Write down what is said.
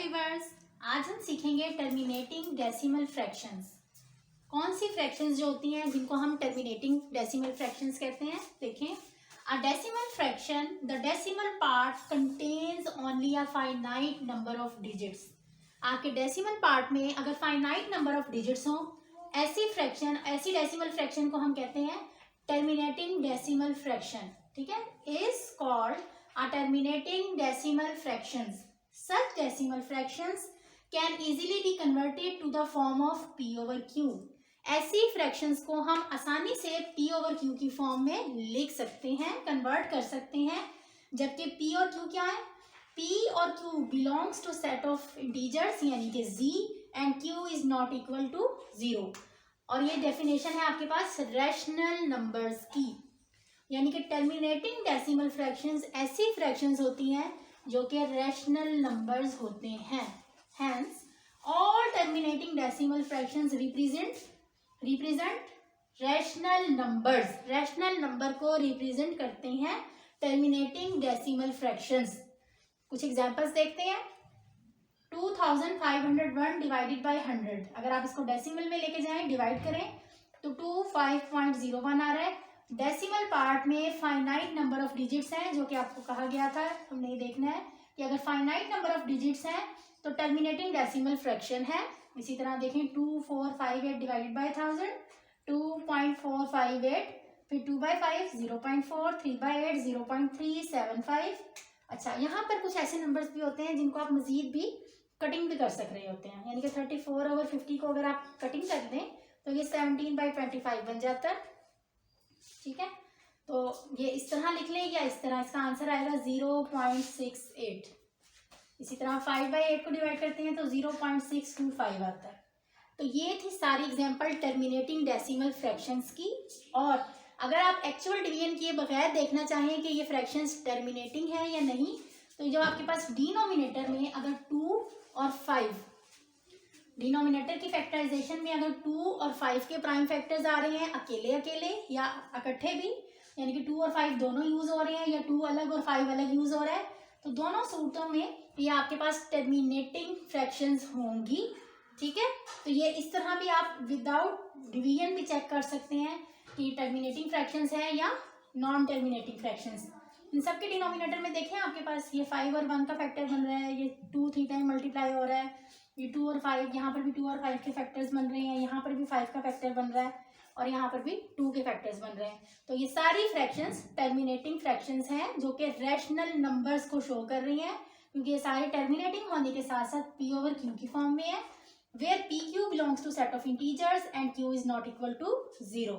Viewers, आज हम सीखेंगे टर्मिनेटिंग डेसिमल फ्रैक्शंस। कौन सी फ्रैक्शंस जो होती हैं जिनको हम टर्मिनेटिंग डेसिमल फ्रैक्शंस कहते हैं। देखें, a decimal fraction, the decimal part contains only a finite number of digits. आपके डेसिमल पार्ट में अगर फाइनाइट नंबर ऑफ डिजिट्स हो, ऐसी डेसिमल फ्रैक्शन को हम कहते हैं टर्मिनेटिंग डेसिमल फ्रैक्शन। ठीक है, is called a terminating decimal fractions. Such decimal fractions can easily be converted to the form of p over q। ऐसी fractions को हम आसानी से p over q की फॉर्म में लिख सकते हैं, कन्वर्ट कर सकते हैं। जबकि p और q क्या है? p और q belongs to set of integers यानी कि z and q is not equal to 0। और ये डेफिनेशन है आपके पास रैशनल नंबर्स की, यानी कि टर्मिनेटिंग डेसिमल फ्रैक्शंस ऐसी फ्रैक्शंस होती हैं जो कि रैशनल नंबर्स होते हैं। Hence all terminating decimal fractions represent rational numbers. Rational number को रिप्रेजेंट करते हैं टर्मिनेटिंग डेसिमल फ्रैक्शंस। कुछ एग्जांपल्स देखते हैं। 2501 डिवाइडेड बाय 100, अगर आप इसको डेसिमल में लेके जाएं, डिवाइड करें तो 25.01 आ रहा है। डेसिमल पार्ट में फाइनाइट नंबर ऑफ डिजिट्स हैं, जो कि आपको कहा गया था, हमने ये देखना है कि अगर फाइनाइट नंबर ऑफ डिजिट्स हैं तो टर्मिनेटिंग डेसिमल फ्रैक्शन है। इसी तरह देखें 2458 डिवाइडेड बाय 1000, 2.458, फिर 2/5 0.4, 3/8 0.375। अच्छा, यहाँ पर कुछ ऐसे नंबर्स भी होते हैं जिनको आप मजीद भी कटिंग भी कर सक रहे होते हैं, यानी कि 34/50 को अगर आप कटिंग कर दें तो ये 17/25 बन जाता है। ठीक है, तो ये इस तरह लिख लें या इस तरह, इसका आंसर आएगा 0.68। इसी तरह 5/8 को डिवाइड करते हैं तो 0.625 आता है। तो ये थी सारी एग्जांपल टर्मिनेटिंग डेसिमल फ्रैक्शंस की। और अगर आप एक्चुअल डिवीजन किए बगैर देखना चाहें कि ये फ्रैक्शंस टर्मिनेटिंग है या नहीं, तो जो आपके पास डिनोमिनेटर में अगर 2 और 5, डिनोमिनेटर की फैक्टराइजेशन में अगर 2 और 5 के प्राइम फैक्टर्स आ रहे हैं अकेले अकेले या इकट्ठे भी, यानी कि 2 और 5 दोनों यूज हो रहे हैं या 2 अलग और 5 अलग यूज हो रहा है, तो दोनों सूरतों में ये आपके पास टर्मिनेटिंग फ्रैक्शंस होंगी। ठीक है, तो ये इस तरह भी आप विदाउट डिवीजन भी चेक कर सकते हैं कि टर्मिनेटिंग फ्रैक्शंस है या नॉन टर्मिनेटिंग फ्रैक्शंस। इन सबके डिनोमिनेटर में देखें आपके पास ये 5 और 1 का फैक्टर बन रहा है, ये 2 3 टाइम मल्टीप्लाई हो रहा है, ये 2 और 5, यहाँ पर भी 2 और 5 के फैक्टर्स बन रहे हैं, यहाँ पर भी 5 का फैक्टर बन रहा है और यहाँ पर भी 2 के फैक्टर्स बन रहे हैं। तो ये सारी फ्रैक्शंस टर्मिनेटिंग फ्रैक्शंस हैं जो कि रैशनल नंबर्स को शो कर रही हैं, क्योंकि ये सारे टर्मिनेटिंग होने के साथ साथ p over q की फॉर्म में है, where pq belongs to set of integers and q is not equal to 0।